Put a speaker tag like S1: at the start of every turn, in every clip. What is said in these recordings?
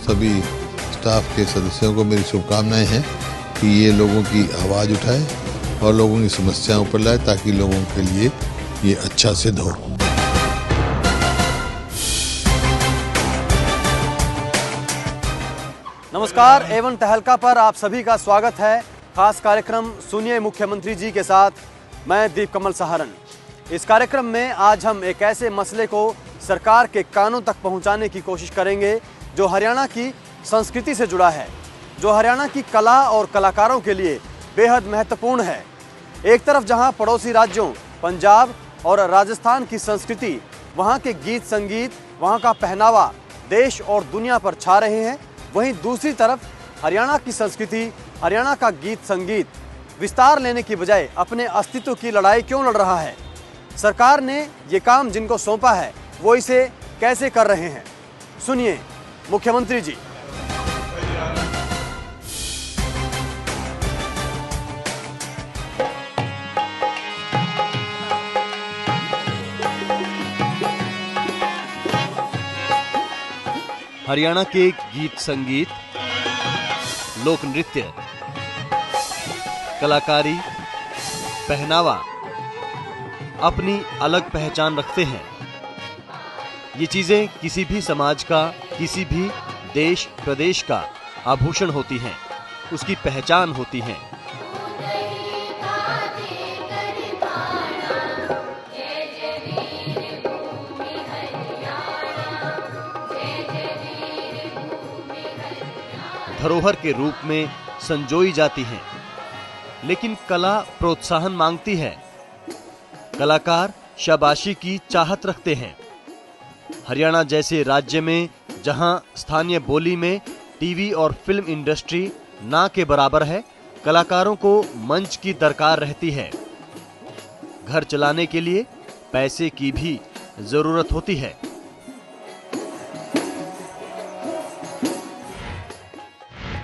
S1: सभी स्टाफ के सदस्यों को मेरी शुभकामनाएं हैं कि ये लोगों की आवाज़ उठाए और लोगों की समस्याओं पर लाए ताकि लोगों के लिए ये अच्छा सिद्ध हो।
S2: नमस्कार, एवन तहलका पर आप सभी का स्वागत है। खास कार्यक्रम सुनिए मुख्यमंत्री जी के साथ मैं दीपकमल सहारन। इस कार्यक्रम में आज हम एक ऐसे मसले को सरकार के कानों तक पहुंचाने की कोशिश करेंगे जो हरियाणा की संस्कृति से जुड़ा है, जो हरियाणा की कला और कलाकारों के लिए बेहद महत्वपूर्ण है। एक तरफ जहां पड़ोसी राज्यों पंजाब और राजस्थान की संस्कृति, वहां के गीत संगीत, वहां का पहनावा देश और दुनिया पर छा रहे हैं, वहीं दूसरी तरफ हरियाणा की संस्कृति, हरियाणा का गीत संगीत विस्तार लेने की बजाय अपने अस्तित्व की लड़ाई क्यों लड़ रहा है? सरकार ने ये काम जिनको सौंपा है वो इसे कैसे कर रहे हैं? सुनिए मुख्यमंत्री जी।
S3: हरियाणा के गीत संगीत, लोक नृत्य, कलाकारी, पहनावा अपनी अलग पहचान रखते हैं। ये चीजें किसी भी समाज का, किसी भी देश प्रदेश का आभूषण होती हैं, उसकी पहचान होती हैं। धरोहर के रूप में संजोई जाती हैं, लेकिन कला प्रोत्साहन मांगती है। कलाकार शाबाशी की चाहत रखते हैं। हरियाणा जैसे राज्य में जहां स्थानीय बोली में टीवी और फिल्म इंडस्ट्री ना के बराबर है, कलाकारों को मंच की दरकार रहती है। घर चलाने के लिए पैसे की भी जरूरत होती है।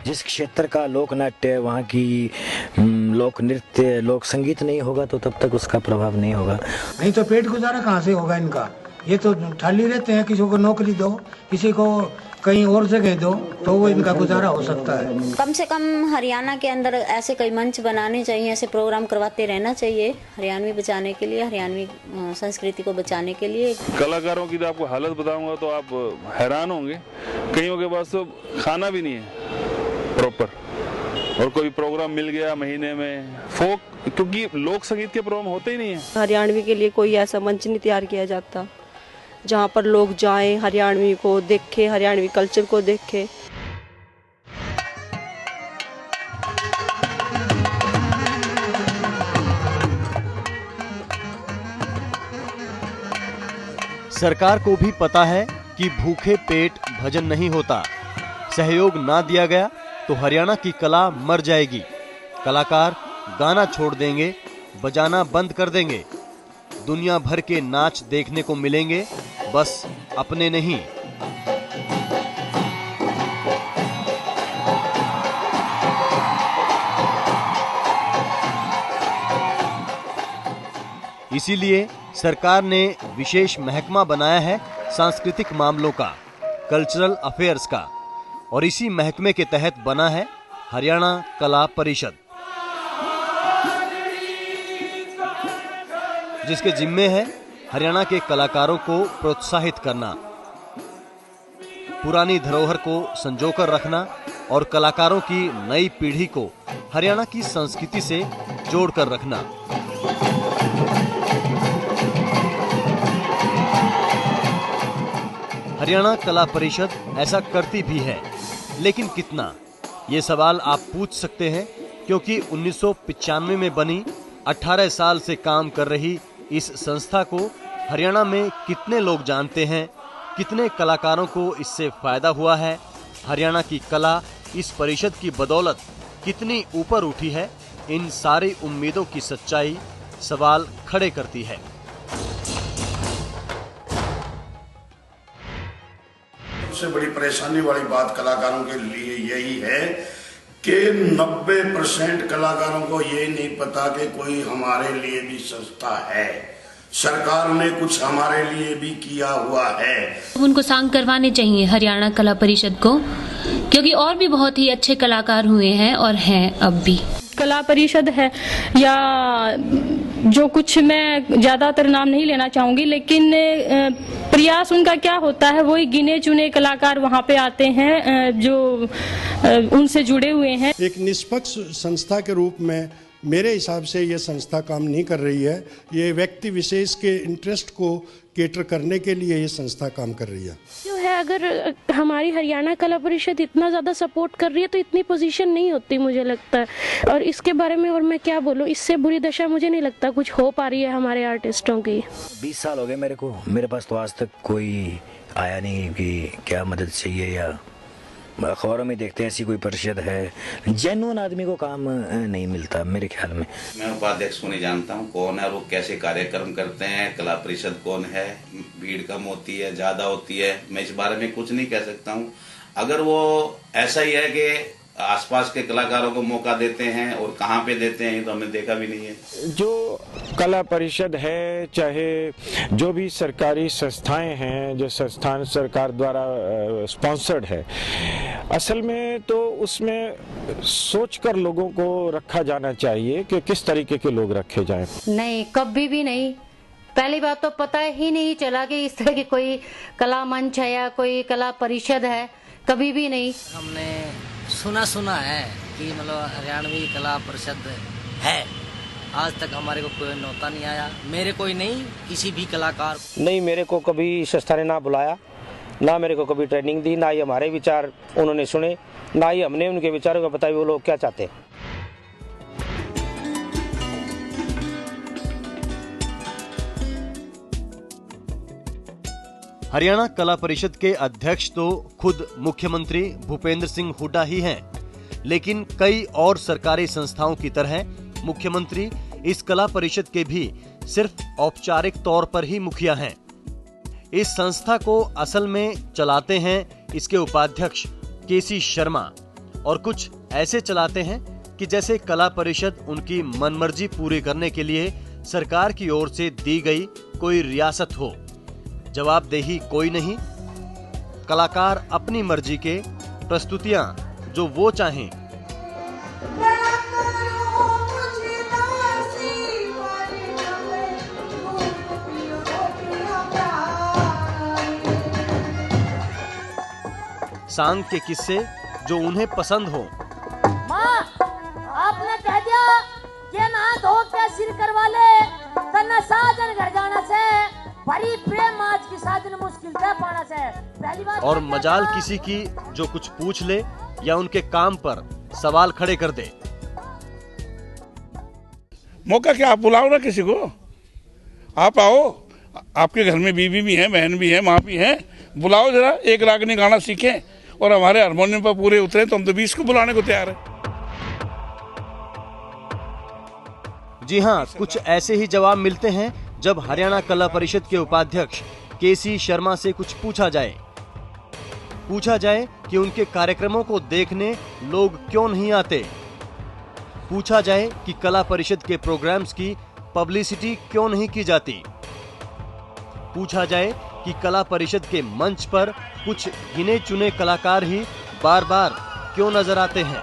S4: जिस क्षेत्र का लोक नाट्य, वहाँ की लोक नृत्य, लोक संगीत नहीं होगा तो तब तक उसका प्रभाव नहीं होगा।
S5: नहीं तो पेट गुजारा कहाँ से होगा इनका? ये तो ठाली रहते हैं, किसी को नौकरी दो, किसी को कहीं और जगह दो, तो वो इनका गुजारा हो सकता है।
S6: कम से कम हरियाणा के अंदर ऐसे कई मंच बनाने चाहिए, ऐसे प्रोग्राम करवाते रहना चाहिए हरियाणवी बचाने के लिए, हरियाणवी संस्कृति को बचाने के लिए।
S7: कलाकारों की तो आपको हालत बताऊंगा तो आप हैरान होंगे। कईयों के पास तो खाना भी नहीं है प्रॉपर, और कोई प्रोग्राम मिल गया महीने में फोक, क्योंकि लोक संगीत के प्रोग्राम होते ही नहीं है।
S8: हरियाणवी के लिए कोई ऐसा मंच नहीं तैयार किया जाता जहां पर लोग जाएं, हरियाणवी को देखें, हरियाणवी कल्चर को देखें।
S3: सरकार को भी पता है कि भूखे पेट भजन नहीं होता। सहयोग ना दिया गया तो हरियाणा की कला मर जाएगी। कलाकार गाना छोड़ देंगे, बजाना बंद कर देंगे। दुनिया भर के नाच देखने को मिलेंगे, बस अपने नहीं। इसीलिए सरकार ने विशेष महकमा बनाया है सांस्कृतिक मामलों का, कल्चरल अफेयर्स का, और इसी महकमे के तहत बना है हरियाणा कला परिषद, जिसके जिम्मे है हरियाणा के कलाकारों को प्रोत्साहित करना, पुरानी धरोहर को संजोकर रखना और कलाकारों की नई पीढ़ी को हरियाणा की संस्कृति से जोड़कर रखना। हरियाणा कला परिषद ऐसा करती भी है, लेकिन कितना, ये सवाल आप पूछ सकते हैं, क्योंकि 1995 में बनी 18 साल से काम कर रही इस संस्था को हरियाणा में कितने लोग जानते हैं, कितने कलाकारों को इससे फायदा हुआ है, हरियाणा की कला इस परिषद की बदौलत कितनी ऊपर उठी है, इन सारी उम्मीदों की सच्चाई सवाल खड़े करती है।
S9: सबसे बड़ी परेशानी वाली बात कलाकारों के लिए यही है कि 90% कलाकारों को ये नहीं पता कि कोई हमारे लिए भी संस्था है। सरकार ने कुछ हमारे लिए भी किया हुआ है।
S10: उनको सांग करवाने चाहिए हरियाणा कला परिषद को, क्योंकि और भी बहुत ही अच्छे कलाकार हुए हैं और हैं अब भी।
S11: कला परिषद है या जो कुछ, मैं ज्यादातर नाम नहीं लेना चाहूंगी, लेकिन प्रयास उनका क्या होता है, वही गिने चुने कलाकार वहां पे आते हैं जो उनसे जुड़े हुए हैं।
S12: एक निष्पक्ष संस्था के रूप में मेरे हिसाब से ये संस्था काम नहीं कर रही है। ये व्यक्ति विशेष के इंटरेस्ट को केटर करने के लिए ये संस्था काम कर रही है।
S13: जो है, अगर हमारी हरियाणा कला परिषद इतना ज़्यादा सपोर्ट कर रही है तो इतनी पोजीशन नहीं होती, मुझे लगता है। और इसके बारे में और मैं क्या बोलूँ, इससे बुरी दशा मुझे नहीं लगता कुछ हो पा रही है हमारे आर्टिस्टों की।
S4: 20 साल हो गए मेरे को, मेरे पास तो आज तक कोई आया नहीं कि क्या मदद चाहिए, या अखबारों में देखते हैं ऐसी कोई परिषद है। जेन्युइन आदमी को काम नहीं मिलता मेरे ख्याल में।
S14: मैं उपाध्यक्ष को नहीं जानता हूँ कौन है, वो कैसे कार्यक्रम करते हैं, कला परिषद कौन है, भीड़ कम होती है ज्यादा होती है, मैं इस बारे में कुछ नहीं कह सकता हूँ। अगर वो ऐसा ही है कि आसपास के कलाकारों को मौका देते हैं और कहाँ पे देते हैं तो हमने देखा भी नहीं है।
S15: जो कला परिषद है, चाहे जो भी सरकारी संस्थाएं हैं, जो संस्थान सरकार द्वारा स्पॉन्सर्ड है, असल में तो उसमें सोचकर लोगों को रखा जाना चाहिए कि किस तरीके के लोग रखे जाएं।
S16: नहीं, कभी भी नहीं। पहली बात तो पता ही नहीं चला कि इस तरह की कोई कला मंच है या कोई कला परिषद है, कभी भी नहीं।
S17: हमने सुना है कि मतलब हरियाणवी कला परिषद है, आज तक हमारे को कोई नौता नहीं आया, मेरे कोई नहीं, किसी भी कलाकार
S18: नहीं। मेरे को कभी संस्था ने ना बुलाया, ना मेरे को कभी ट्रेनिंग दी, ना ही हमारे विचार उन्होंने सुने, ना ही हमने उनके विचारों को बताया वो लोग क्या चाहते हैं।
S3: हरियाणा कला परिषद के अध्यक्ष तो खुद मुख्यमंत्री भूपेंद्र सिंह हुड्डा ही हैं, लेकिन कई और सरकारी संस्थाओं की तरह मुख्यमंत्री इस कला परिषद के भी सिर्फ औपचारिक तौर पर ही मुखिया हैं। इस संस्था को असल में चलाते हैं इसके उपाध्यक्ष केसी शर्मा, और कुछ ऐसे चलाते हैं कि जैसे कला परिषद उनकी मनमर्जी पूरी करने के लिए सरकार की ओर से दी गई कोई रियासत हो। जवाबदेही कोई नहीं, कलाकार अपनी मर्जी के प्रस्तुतियां जो वो चाहें। सांग के किस्से जो उन्हें पसंद हो।
S19: माँ, आपने कह दिया कि ना धो के सिर करवा ले, तन्ना साजन घर जाना से, बड़ी प्रेम आज की साजन मुश्किल से पाना से। पहली बात
S3: और मजाल किसी की जो कुछ पूछ ले या उनके काम पर सवाल खड़े कर दे।
S7: मौका क्या, आप बुलाओ ना किसी को, आप आओ, आपके घर में बीवी भी है, बहन भी है, माँ भी है, बुलाओ जरा, एक रागनी गाना सीखें और हमारे हारमोनियम पर पूरे उतरे तो हम तो 20 को बुलाने को तैयार है।
S3: जी हाँ, कुछ ऐसे ही जवाब मिलते हैं जब हरियाणा कला परिषद के उपाध्यक्ष केसी शर्मा से कुछ पूछा जाए कि उनके कार्यक्रमों को देखने लोग क्यों नहीं आते, पूछा जाए कि कला परिषद के प्रोग्राम्स की पब्लिसिटी क्यों नहीं की जाती, पूछा जाए कि कला परिषद के मंच पर कुछ गिने चुने कलाकार ही बार बार क्यों नजर आते हैं,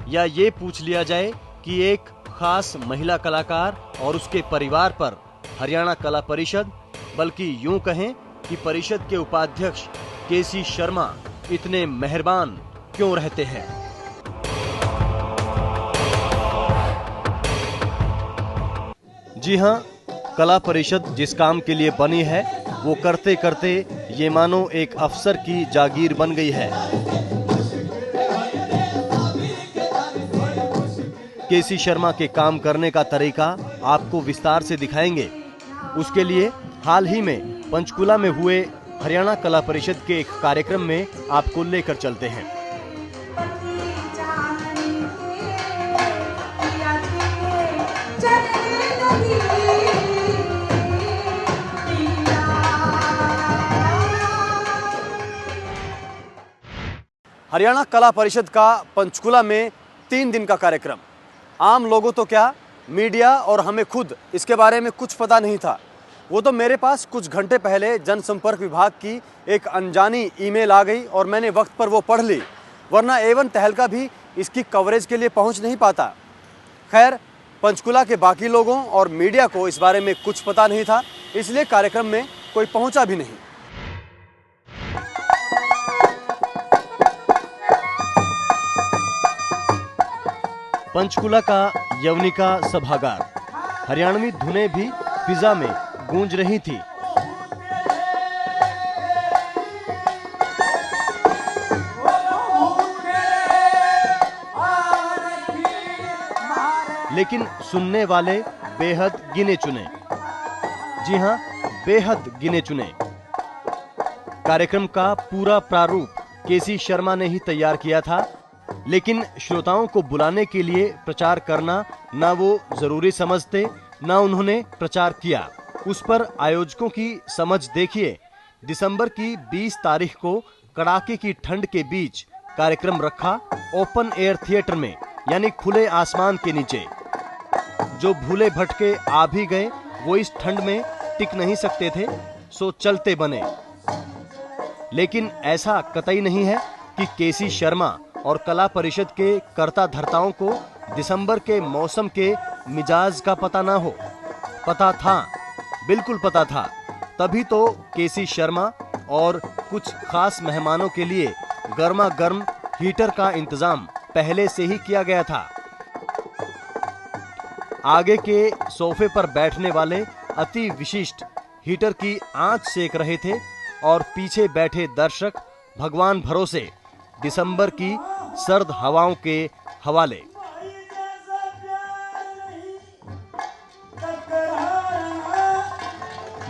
S3: या ये पूछ लिया जाए कि एक खास महिला कलाकार और उसके परिवार पर हरियाणा कला परिषद, बल्कि यूं कहें कि परिषद के उपाध्यक्ष केसी शर्मा इतने मेहरबान क्यों रहते हैं। जी हां, कला परिषद जिस काम के लिए बनी है वो करते करते ये मानो एक अफसर की जागीर बन गई है। केसी शर्मा के काम करने का तरीका आपको विस्तार से दिखाएंगे। उसके लिए हाल ही में पंचकुला में हुए हरियाणा कला परिषद के एक कार्यक्रम में आपको लेकर चलते हैं।
S2: हरियाणा कला परिषद का पंचकुला में 3 दिन का कार्यक्रम आम लोगों तो क्या, मीडिया और हमें खुद इसके बारे में कुछ पता नहीं था। वो तो मेरे पास कुछ घंटे पहले जनसंपर्क विभाग की एक अनजानी ईमेल आ गई और मैंने वक्त पर वो पढ़ ली, वरना A1 तहलका भी इसकी कवरेज के लिए पहुंच नहीं पाता। खैर, पंचकुला के बाकी लोगों और मीडिया को इस बारे में कुछ पता नहीं था, इसलिए कार्यक्रम में कोई पहुंचा भी नहीं।
S3: पंचकुला का यवनिका सभागार, हरियाणवी धुनें भी फिजा में गूंज रही थी। लेकिन सुनने वाले बेहद गिने चुने। जी हां, बेहद गिने चुने। कार्यक्रम का पूरा प्रारूप केसी शर्मा ने ही तैयार किया था, लेकिन श्रोताओं को बुलाने के लिए प्रचार करना ना वो जरूरी समझते, ना उन्होंने प्रचार किया। उस पर आयोजकों की समझ देखिए। दिसंबर की 20 तारीख को कड़ाके की ठंड के बीच कार्यक्रम रखा ओपन एयर थिएटर में, यानी खुले आसमान के नीचे। जो भूले भटके आ भी गए वो इस ठंड में टिक नहीं सकते थे, सो चलते बने। लेकिन ऐसा कतई नहीं है कि केसी शर्मा और कला परिषद के कर्ता धर्ताओं को दिसंबर के मौसम के मिजाज का पता ना हो। पता था, बिल्कुल पता था। तभी तो केसी शर्मा और कुछ खास मेहमानों के लिए गर्मा गर्म हीटर का इंतजाम पहले से ही किया गया था। आगे के सोफे पर बैठने वाले अति विशिष्ट हीटर की आंच सेक रहे थे और पीछे बैठे दर्शक भगवान भरोसे दिसंबर की सर्द हवाओं के हवाले।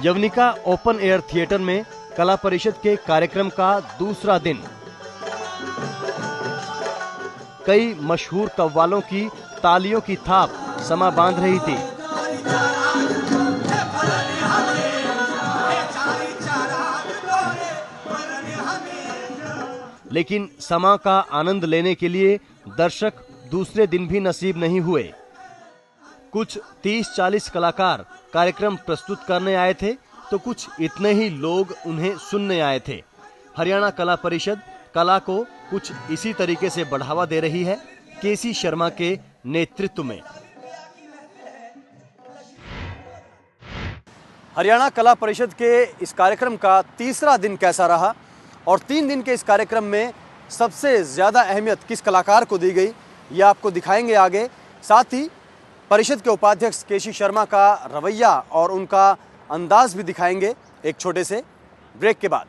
S3: यवनिका ओपन एयर थिएटर में कला परिषद के कार्यक्रम का दूसरा दिन। कई मशहूर कव्वालों की तालियों की थाप समा बांध रही थी। लेकिन समा का आनंद लेने के लिए दर्शक दूसरे दिन भी नसीब नहीं हुए। कुछ 30-40 कलाकार कार्यक्रम प्रस्तुत करने आए थे, तो कुछ इतने ही लोग उन्हें सुनने आए थे। हरियाणा कला परिषद कला को कुछ इसी तरीके से बढ़ावा दे रही है, केसी शर्मा के नेतृत्व में।
S2: हरियाणा कला परिषद के इस कार्यक्रम का तीसरा दिन कैसा रहा और 3 दिन के इस कार्यक्रम में सबसे ज़्यादा अहमियत किस कलाकार को दी गई, ये आपको दिखाएंगे आगे। साथ ही परिषद के उपाध्यक्ष केसी शर्मा का रवैया और उनका अंदाज भी दिखाएंगे एक छोटे से ब्रेक के बाद।